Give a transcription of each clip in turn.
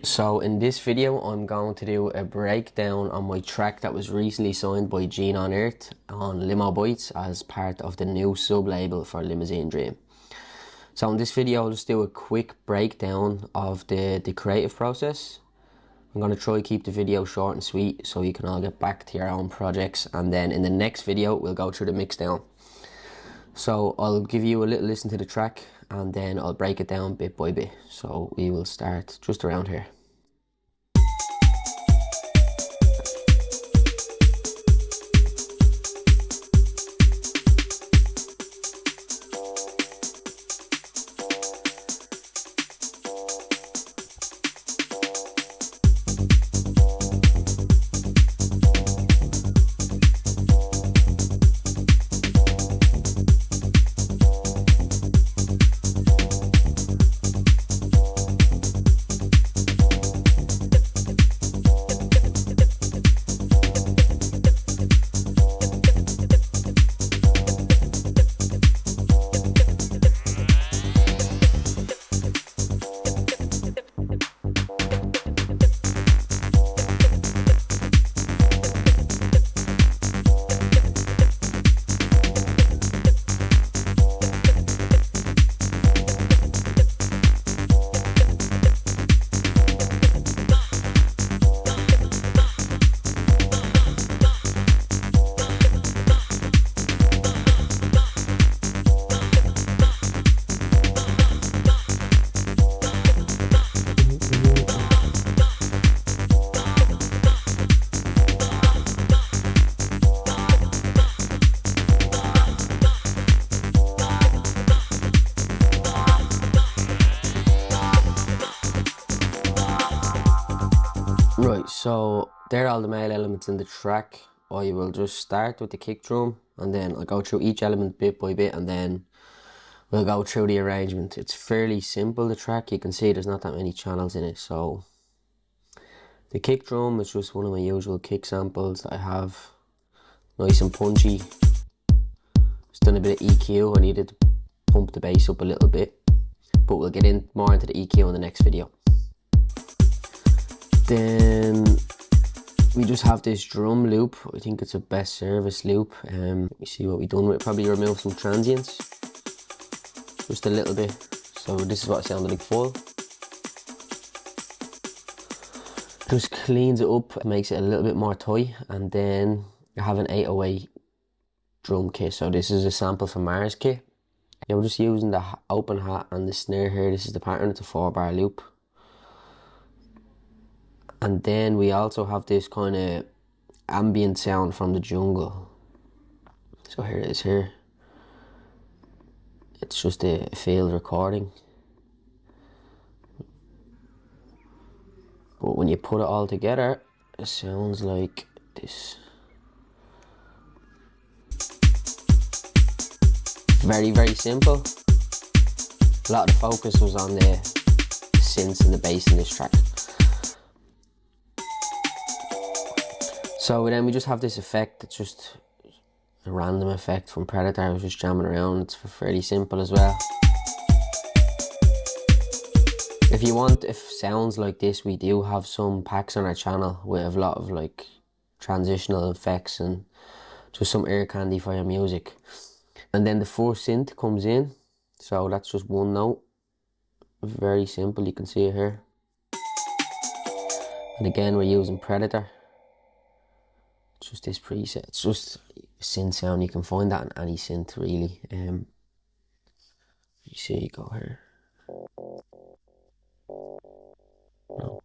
So in this video I'm going to do a breakdown on my track that was recently signed by Gene on Earth on Limo Bites as part of the new sub-label for Limousine Dream. So in this video I'll just do a quick breakdown of the creative process. I'm going to try to keep the video short and sweet so you can all get back to your own projects, and then in the next video we'll go through the mix down. So I'll give you a little listen to the track and then I'll break it down bit by bit. So we will start just around here. Right, so there are all the main elements in the track. I will just start with the kick drum and then I'll go through each element bit by bit and then we'll go through the arrangement. It's fairly simple, the track. You can see there's not that many channels in it. So the kick drum is just one of my usual kick samples that I have. Nice and punchy. Just done a bit of EQ. I needed to pump the bass up a little bit, but we'll get in more into the EQ in the next video. Then we just have this drum loop. I think it's a best service loop. Let me see what we've done with it. Probably remove some transients, just a little bit. So this is what it sounded like full. Just cleans it up, makes it a little bit more tight. And then I have an 808 drum kit. So this is a sample from Mars kit. Yeah, we're just using the open hat and the snare here. This is the pattern. It's a 4-bar loop. And then we also have this kind of ambient sound from the jungle. So here it is here. It's just a field recording. But when you put it all together, it sounds like this. Very, very simple. A lot of the focus was on the synths and the bass in this track. So then we just have this effect. It's just a random effect from Predator. I was just jamming around. It's fairly simple as well. If you want sounds like this, we do have some packs on our channel with a lot of like transitional effects and just some ear candy for your music. And then the first synth comes in. So that's just one note. Very simple, you can see it here. And again, we're using Predator. Just this preset. It's just a synth sound. You can find that in any synth really. You see, you go here. No.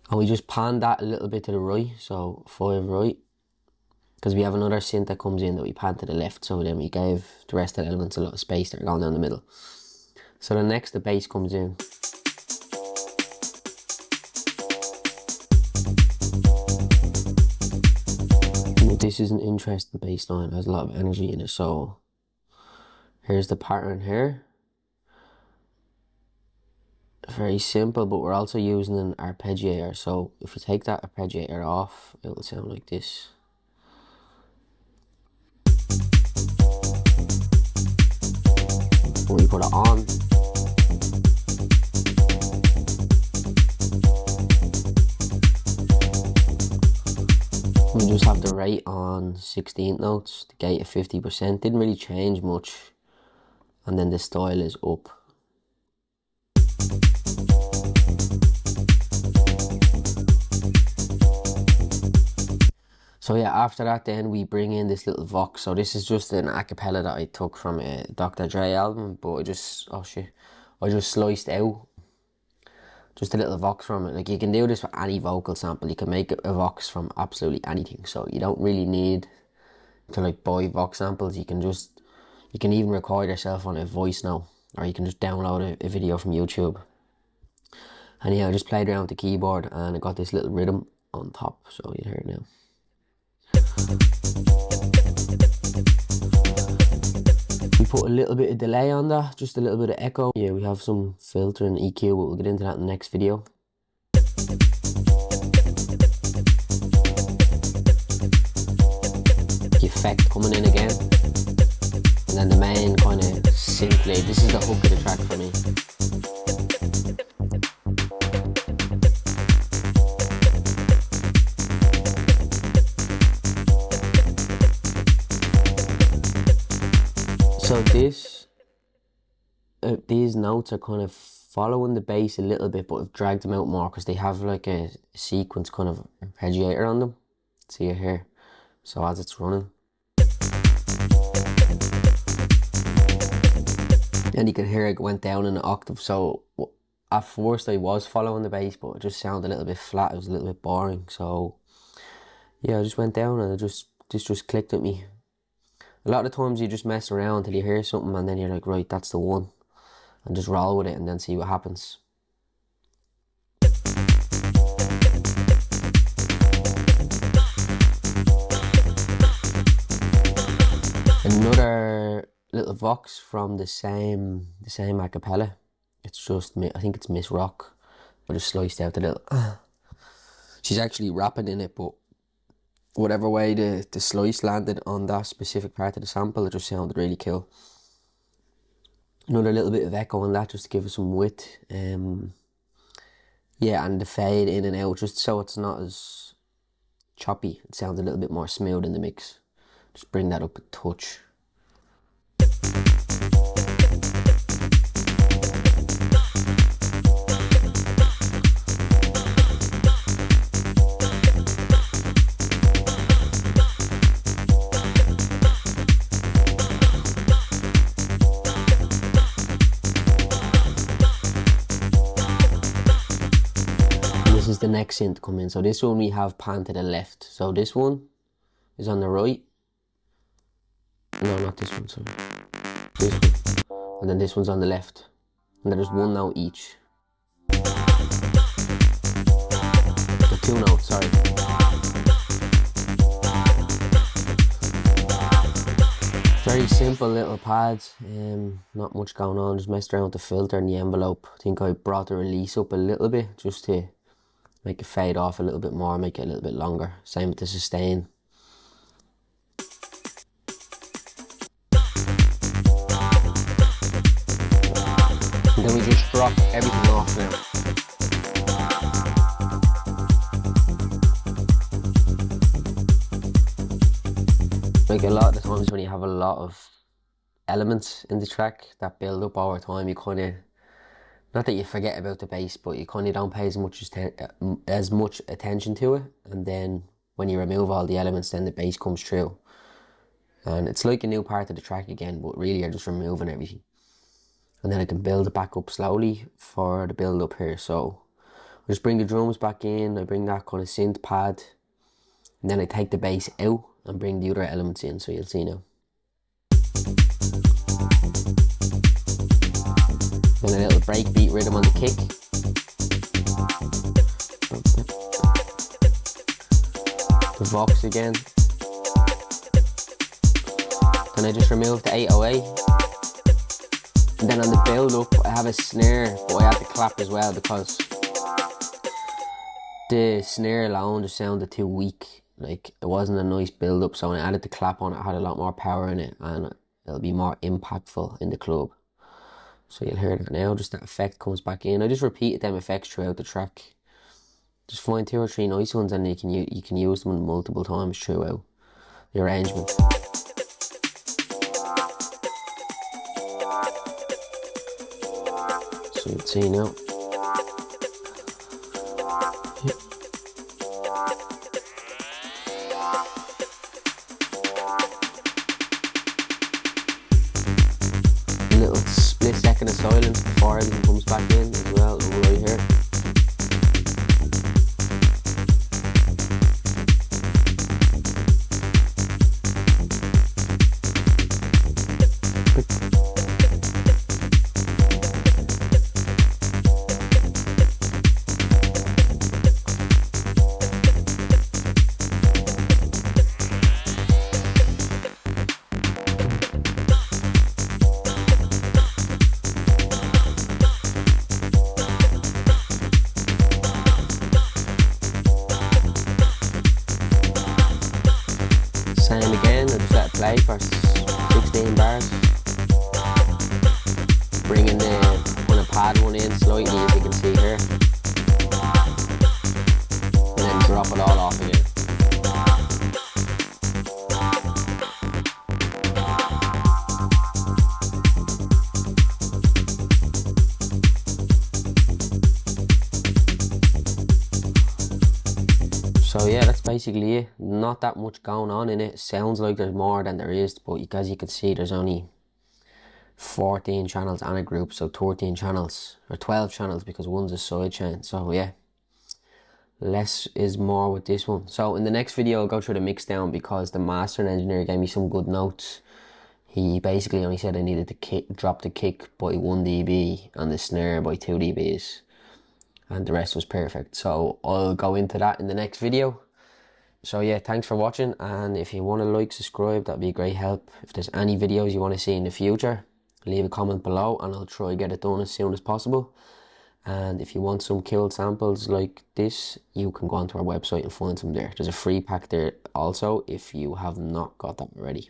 And we just pan that a little bit to the right, so 5 right, because we have another synth that comes in that we pan to the left. So then we gave the rest of the elements a lot of space that are going down the middle. So then next the bass comes in. This is an interesting bass line. It has a lot of energy in it. So here's the pattern here. Very simple, but we're also using an arpeggiator. So if you take that arpeggiator off, it will sound like this. When we put it on, We just have the rate on 16th notes, the gate at 50%, didn't really change much, and then the style is up. So yeah, after that then we bring in this little vox. So this is just an acapella that I took from a Dr. Dre album, but I just sliced out just a little vox from it. Like, you can do this with any vocal sample. You can make a vox from absolutely anything. So you don't really need to like buy vox samples. You can even record yourself on a voice note, or you can just download a video from YouTube. And yeah, I just played around with the keyboard and I got this little rhythm on top, so you hear it now. We put a little bit of delay on that, just a little bit of echo. Yeah, we have some filter and EQ, but we'll get into that in the next video. The effect coming in again. And then the main kind of synth lead. This is the hook of the track for me. So these notes are kind of following the bass a little bit, but I've dragged them out more because they have like a sequence kind of arpeggiator on them. See it here. So as it's running. And you can hear it went down in an octave. So at first I was following the bass, but it just sounded a little bit flat. It was a little bit boring. So yeah, I just went down and this just clicked at me. A lot of times you just mess around till you hear something and then you're like, right, that's the one. And just roll with it and then see what happens. Another little vox from the same acapella. It's just, I think it's Miss Rock. I just sliced out a little. She's actually rapping in it, but whatever way the slice landed on that specific part of the sample, it just sounded really cool. Another little bit of echo on that just to give it some width. Yeah, and the fade in and out just so it's not as choppy. It sounds a little bit more smooth in the mix. Just bring that up a touch. This is the next synth come in. So this one we have pan to the left. So this one is on the right. No, not this one, sorry. This one. And then this one's on the left. And there's one note each. The two notes, sorry. Very simple little pads. Not much going on. Just messed around with the filter and the envelope. I think I brought the release up a little bit just to make it fade off a little bit more, make it a little bit longer. Same with the sustain. And then we just drop everything off now. Like, a lot of the times when you have a lot of elements in the track that build up over time, you kind of, not that you forget about the bass, but you kind of don't pay as much attention to it. And then when you remove all the elements, then the bass comes through. And it's like a new part of the track again, but really you're just removing everything. And then I can build it back up slowly for the build up here. So I just bring the drums back in, I bring that kind of synth pad, and then I take the bass out and bring the other elements in, so you'll see now. Then a little breakbeat rhythm on the kick. The vox again. Then I just remove the 808. And then on the build up I have a snare, but I have to clap as well because the snare alone just sounded too weak. Like, it wasn't a nice build up, so when I added the clap on it, I had a lot more power in it and it'll be more impactful in the club. So you'll hear that now, just that effect comes back in. I just repeated them effects throughout the track. Just find 2 or 3 nice ones and you can use them multiple times throughout the arrangement. So you can see now. A little split second of silence before everything comes back in as well, right here. Same again, I just let it play for 16 bars. Bringing the kind of pad one in slightly, as you can see here. And then drop it all off again. So yeah, that's basically it. Not that much going on in it. Sounds like there's more than there is, but as you can see, there's only 14 channels and a group, so 13 channels, or 12 channels because one's a side chain. So yeah, less is more with this one. So in the next video I'll go through the mix down because the mastering engineer gave me some good notes. He basically only said I needed to drop the kick by 1 dB and the snare by 2 dBs. And the rest was perfect. So I'll go into that in the next video. So yeah, thanks for watching, and if you want to like, subscribe, that'd be a great help. If there's any videos you want to see in the future, leave a comment below and I'll try to get it done as soon as possible. And if you want some killed samples like this, you can go onto our website and find some there. There's a free pack there also if you have not got that already.